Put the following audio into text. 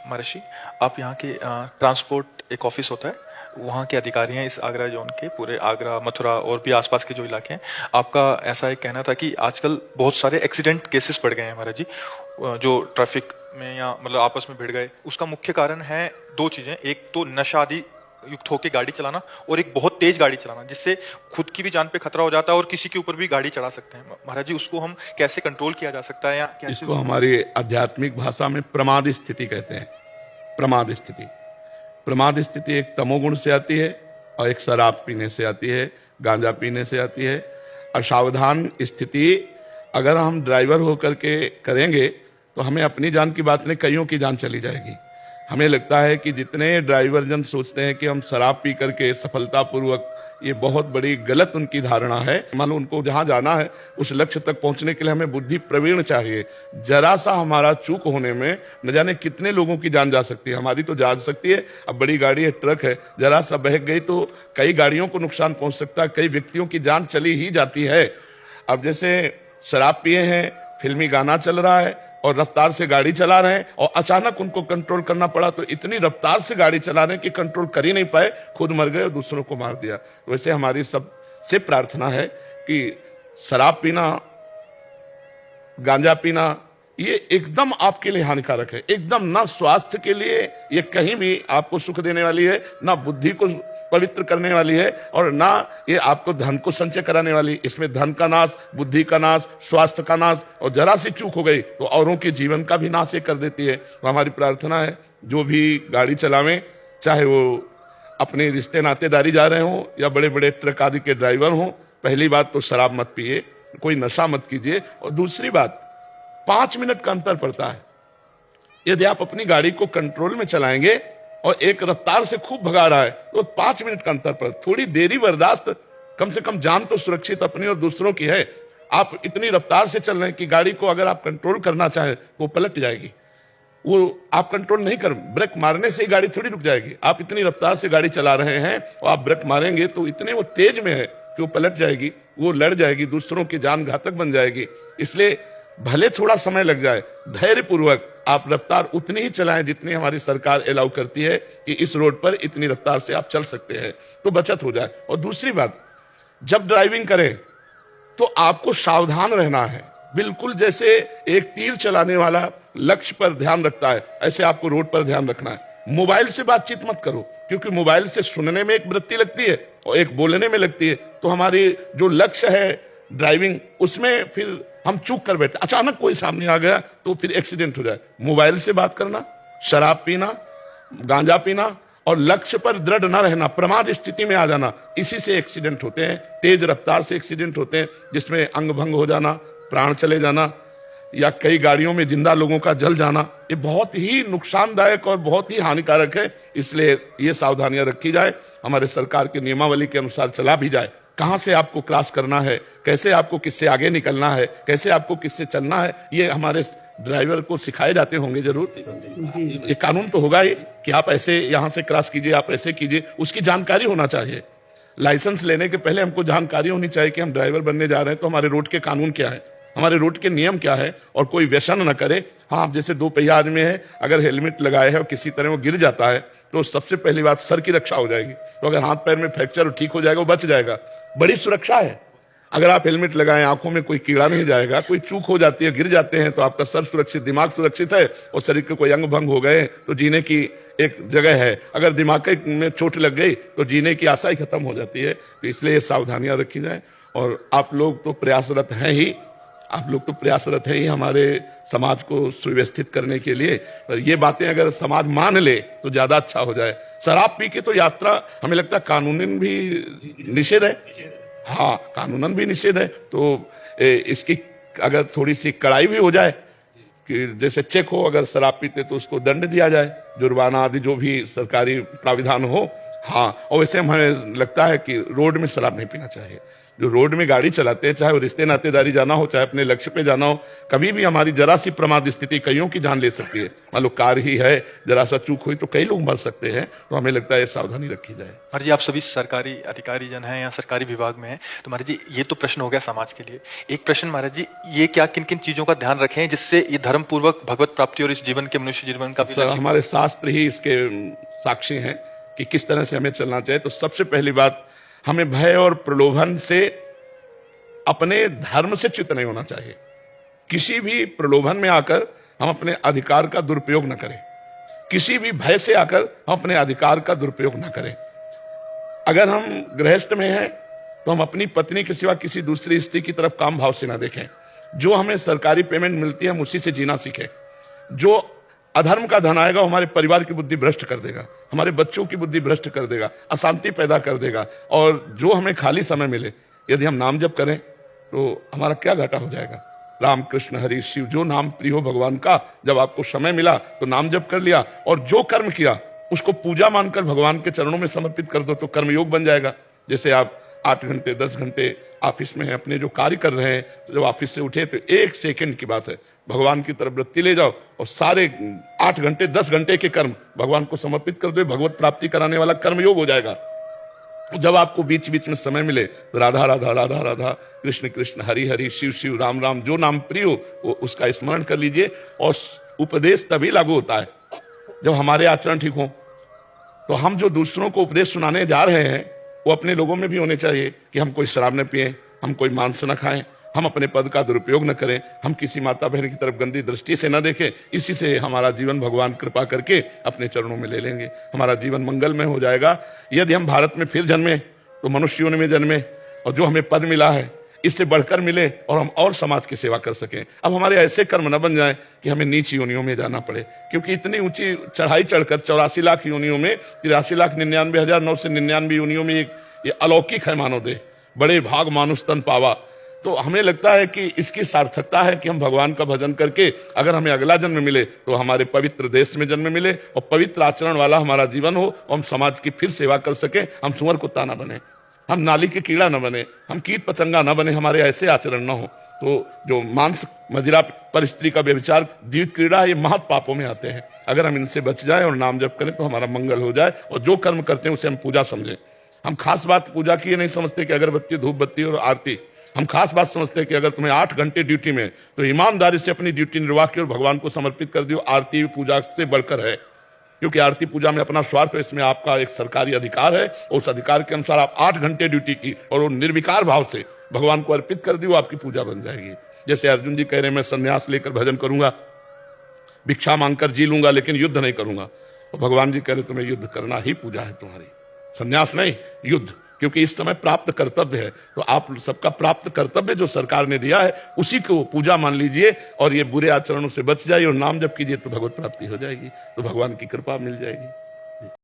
महर्षि, आप यहाँ के ट्रांसपोर्ट एक ऑफिस होता है, वहाँ के अधिकारी हैं इस आगरा जोन के, पूरे आगरा मथुरा और भी आसपास के जो इलाके हैं। आपका ऐसा एक कहना था कि आजकल बहुत सारे एक्सीडेंट केसेस बढ़ गए हैं महाराज जी, जो ट्रैफिक में या मतलब आपस में भिड़ गए। उसका मुख्य कारण है दो चीज़ें, एक तो नशा आदि युक्त होकर गाड़ी चलाना और एक बहुत तेज गाड़ी चलाना, जिससे खुद की भी जान पे खतरा हो जाता है और किसी के ऊपर भी गाड़ी चढ़ा सकते हैं। महाराज जी, उसको हम कैसे कंट्रोल किया जा सकता है या कैसे? इसको हमारी आध्यात्मिक भाषा में प्रमाद स्थिति कहते हैं। प्रमाद स्थिति, प्रमाद स्थिति एक तमोगुण से आती है और एक शराब पीने से आती है, गांजा पीने से आती है। असावधान स्थिति अगर हम ड्राइवर होकर के करेंगे तो हमें अपनी जान की बात नहीं, कईयों की जान चली जाएगी। हमें लगता है कि जितने ड्राइवर जन सोचते हैं कि हम शराब पी करके सफलतापूर्वक, ये बहुत बड़ी गलत उनकी धारणा है। मान लो उनको जहां जाना है उस लक्ष्य तक पहुंचने के लिए हमें बुद्धि प्रवीण चाहिए। जरा सा हमारा चूक होने में न जाने कितने लोगों की जान जा सकती है। हमारी तो जा सकती है, अब बड़ी गाड़ी है, ट्रक है, जरा सा बहक गई तो कई गाड़ियों को नुकसान पहुंच सकता है, कई व्यक्तियों की जान चली ही जाती है। अब जैसे शराब पिए हैं, फिल्मी गाना चल रहा है और रफ्तार से गाड़ी चला रहे हैं और अचानक उनको कंट्रोल करना पड़ा, तो इतनी रफ्तार से गाड़ी चला रहे हैं कि कंट्रोल कर ही नहीं पाए, खुद मर गए और दूसरों को मार दिया। वैसे हमारी सबसे प्रार्थना है कि शराब पीना, गांजा पीना ये एकदम आपके लिए हानिकारक है, एकदम ना स्वास्थ्य के लिए ये कहीं भी आपको सुख देने वाली है, ना बुद्धि को पवित्र करने वाली है और ना ये आपको धन को संचय कराने वाली। इसमें धन का नाश, बुद्धि का नाश, स्वास्थ्य का नाश, और जरा सी चूक हो गई तो औरों के जीवन का भी नाश ये कर देती है। तो हमारी प्रार्थना है जो भी गाड़ी चलावें, चाहे वो अपने रिश्ते नातेदारी जा रहे हों या बड़े बड़े ट्रक आदि के ड्राइवर हों, पहली बात तो शराब मत पिए, कोई नशा मत कीजिए। और दूसरी बात, 5 मिनट का अंतर पड़ता है। यदि आप अपनी गाड़ी को कंट्रोल में चलाएंगे और एक रफ्तार से खूब भगा रहा है तो 5 मिनट का अंतर पर थोड़ी देरी बर्दाश्त, कम से कम जान तो सुरक्षित अपनी और दूसरों की है। आप इतनी रफ्तार से चल रहे हैं कि गाड़ी को अगर आप कंट्रोल करना चाहें तो पलट जाएगी। वो आप कंट्रोल नहीं कर, ब्रेक मारने से ही गाड़ी थोड़ी रुक जाएगी। आप इतनी रफ्तार से गाड़ी चला रहे हैं और आप ब्रेक मारेंगे तो इतने वो तेज में है कि वो पलट जाएगी, वो लड़ जाएगी, दूसरों की जान घातक बन जाएगी। इसलिए भले थोड़ा समय लग जाए, धैर्यपूर्वक आप रफ्तार उतनी ही चलाएं जितनी हमारी सरकार अलाउ करती है कि इस रोड पर इतनी रफ्तार से आप चल सकते हैं, तो बचत हो जाए। और दूसरी बात, जब ड्राइविंग करें तो आपको सावधान रहना है। बिल्कुल जैसे एक तीर चलाने वाला लक्ष्य पर ध्यान रखता है, ऐसे आपको रोड पर ध्यान रखना है। मोबाइल से बातचीत मत करो, क्योंकि मोबाइल से सुनने में एक वृत्ति लगती है और एक बोलने में लगती है। तो हमारी जो लक्ष्य है ड्राइविंग, उसमें फिर हम चूक कर बैठे, अचानक कोई सामने आ गया तो फिर एक्सीडेंट हो जाए। मोबाइल से बात करना, शराब पीना, गांजा पीना और लक्ष्य पर दृढ़ न रहना, प्रमाद स्थिति में आ जाना, इसी से एक्सीडेंट होते हैं। तेज रफ्तार से एक्सीडेंट होते हैं जिसमें अंग भंग हो जाना, प्राण चले जाना या कई गाड़ियों में जिंदा लोगों का जल जाना। ये बहुत ही नुकसानदायक और बहुत ही हानिकारक है। इसलिए ये सावधानियां रखी जाए, हमारे सरकार के नियमावली के अनुसार चला भी जाए। कहां से आपको क्रॉस करना है, कैसे आपको किससे आगे निकलना है, कैसे आपको किससे चलना है, ये हमारे ड्राइवर को सिखाए जाते होंगे जरूर। ये कानून तो होगा ही कि आप ऐसे यहां से क्रॉस कीजिए, आप ऐसे कीजिए, उसकी जानकारी होना चाहिए। लाइसेंस लेने के पहले हमको जानकारी होनी चाहिए कि हम ड्राइवर बनने जा रहे हैं तो हमारे रोड के कानून क्या है, हमारे रोड के नियम क्या है, और कोई व्यसन न करे। हाँ, जैसे 2 पहिया आदमी है, अगर हेलमेट लगाए है और किसी तरह वो गिर जाता है तो सबसे पहली बात सर की रक्षा हो जाएगी। तो अगर हाथ पैर में फ्रैक्चर ठीक हो जाएगा, वो बच जाएगा, बड़ी सुरक्षा है। अगर आप हेलमेट लगाएं, आंखों में कोई कीड़ा नहीं जाएगा, कोई चूक हो जाती है, गिर जाते हैं तो आपका सर सुरक्षित, दिमाग सुरक्षित है और शरीर के कोई अंग भंग हो गए तो जीने की एक जगह है। अगर दिमाग में चोट लग गई तो जीने की आशा ही खत्म हो जाती है। तो इसलिए ये सावधानियां रखी जाए। और आप लोग तो प्रयासरत हैं ही, आप लोग तो प्रयासरत है ही हमारे समाज को सुव्यवस्थित करने के लिए। पर ये बातें अगर समाज मान ले तो ज्यादा अच्छा हो जाए। शराब पी के तो यात्रा हमें लगता है कानूनन भी निषेध है। हाँ, कानूनन भी निषेध है। तो इसकी अगर थोड़ी सी कड़ाई भी हो जाए कि जैसे चेक हो, अगर शराब पीते तो उसको दंड दिया जाए, जुर्माना आदि जो भी सरकारी प्राविधान हो। हाँ, और वैसे हमें लगता है कि रोड में शराब नहीं पीना चाहिए। जो रोड में गाड़ी चलाते हैं, चाहे वो रिश्ते नातेदारी जाना हो, चाहे अपने लक्ष्य पे जाना हो, कभी भी हमारी जरा सी प्रमाद स्थिति कईयों की जान ले सकती है। मान लो कार ही है, जरा सा चूक हुई तो कई लोग मर सकते हैं। तो हमें लगता है सावधानी रखी जाए। महाराज जी, आप सभी सरकारी अधिकारी जन हैं या सरकारी विभाग में हैं, तो महाराज जी ये तो प्रश्न हो गया समाज के लिए। एक प्रश्न महाराज जी, ये क्या किन किन चीजों का ध्यान रखें जिससे ये धर्म पूर्वक भगवत प्राप्ति और इस जीवन के मनुष्य जीवन का भी सर, हमारे शास्त्र ही इसके साक्षी हैं कि किस तरह से हमें चलना चाहिए। तो सबसे पहली बात, हमें भय और प्रलोभन से, अपने धर्म से च्युत नहीं होना चाहिए। किसी भी प्रलोभन में आकर हम अपने अधिकार का दुरुपयोग न करें, किसी भी भय से आकर हम अपने अधिकार का दुरुपयोग न करें। अगर हम गृहस्थ में हैं तो हम अपनी पत्नी के सिवा किसी दूसरी स्त्री की तरफ काम भाव से ना देखें। जो हमें सरकारी पेमेंट मिलती है हम उसी से जीना सीखें। जो अधर्म का धन आएगा हमारे परिवार की बुद्धि भ्रष्ट कर देगा, हमारे बच्चों की बुद्धि भ्रष्ट कर देगा, अशांति पैदा कर देगा। और जो हमें खाली समय मिले, यदि हम नाम जप करें तो हमारा क्या घाटा हो जाएगा। राम कृष्ण हरि शिव, जो नाम प्रिय हो भगवान का, जब आपको समय मिला तो नाम जप कर लिया, और जो कर्म किया उसको पूजा मानकर भगवान के चरणों में समर्पित कर दो तो कर्मयोग बन जाएगा। जैसे आप 8 घंटे 10 घंटे ऑफिस में हैं, अपने जो कार्य कर रहे हैं, तो जब ऑफिस से उठे तो 1 सेकंड की बात है, भगवान की तरफ वृत्ति ले जाओ और सारे 8 घंटे 10 घंटे के कर्म भगवान को समर्पित कर दो। भगवत प्राप्ति कराने वाला कर्मयोग हो जाएगा। जब आपको बीच बीच में समय मिले तो राधा राधा राधा राधा, कृष्ण कृष्ण हरि हरि, शिव शिव राम राम, जो नाम प्रिय हो वो उसका स्मरण कर लीजिए। और उपदेश तभी लागू होता है जब हमारे आचरण ठीक हो। तो हम जो दूसरों को उपदेश सुनाने जा रहे हैं वो अपने लोगों में भी होने चाहिए कि हम कोई शराब न पिएं, हम कोई मांस न खाएं, हम अपने पद का दुरुपयोग न करें, हम किसी माता बहन की तरफ गंदी दृष्टि से न देखें। इसी से हमारा जीवन भगवान कृपा करके अपने चरणों में ले लेंगे, हमारा जीवन मंगलमय हो जाएगा। यदि हम भारत में फिर जन्मे तो मनुष्य योनि में जन्मे, और जो हमें पद मिला है इससे बढ़कर मिले और हम और समाज की सेवा कर सकें। अब हमारे ऐसे कर्म न बन जाएं कि हमें नीच योनियों में जाना पड़े, क्योंकि इतनी ऊंची चढ़ाई चढ़कर 84 लाख योनियों में 83,99,999 योनियों में एक ये अलौकिक है मानव देह, बड़े भाग मानुष तन पावा। तो हमें लगता है कि इसकी सार्थकता है कि हम भगवान का भजन करके अगर हमें अगला जन्म मिले तो हमारे पवित्र देश में जन्म मिले और पवित्र आचरण वाला हमारा जीवन हो, और हम समाज की फिर सेवा कर सके। हम सुअर कुत्ता ना बने, हम नाली के कीड़ा न बने, हम कीट पतंगा न बने, हमारे ऐसे आचरण न हो। तो जो मांस मदिरा पर स्त्री का व्यभिचार द्वित क्रीड़ा है, ये महत पापों में आते हैं। अगर हम इनसे बच जाए और नाम जप करें तो हमारा मंगल हो जाए। और जो कर्म करते हैं उसे हम पूजा समझें। हम खास बात पूजा की ये नहीं समझते कि अगरबत्ती धूप बत्ती और आरती, हम खास बात समझते हैं कि अगर तुम्हें 8 घंटे ड्यूटी में, तो ईमानदारी से अपनी ड्यूटी निर्वाह की और भगवान को समर्पित कर दियो। आरती पूजा से बढ़कर है, क्योंकि आरती पूजा में अपना स्वार्थ है, इसमें आपका एक सरकारी अधिकार है। और उस अधिकार के अनुसार आप 8 घंटे ड्यूटी की और वो निर्विकार भाव से भगवान को अर्पित कर दियो, आपकी पूजा बन जाएगी। जैसे अर्जुन जी कह रहे हैं मैं संन्यास लेकर भजन करूंगा, भिक्षा मांगकर जी लूंगा, लेकिन युद्ध नहीं करूंगा। और भगवान जी कह रहे तुम्हें युद्ध करना ही पूजा है तुम्हारी, संन्यास नहीं, युद्ध। क्योंकि इस समय प्राप्त कर्तव्य है, तो आप सबका प्राप्त कर्तव्य जो सरकार ने दिया है उसी को पूजा मान लीजिए, और ये बुरे आचरणों से बच जाइए और नाम जप कीजिए तो भगवत प्राप्ति हो जाएगी, तो भगवान की कृपा मिल जाएगी।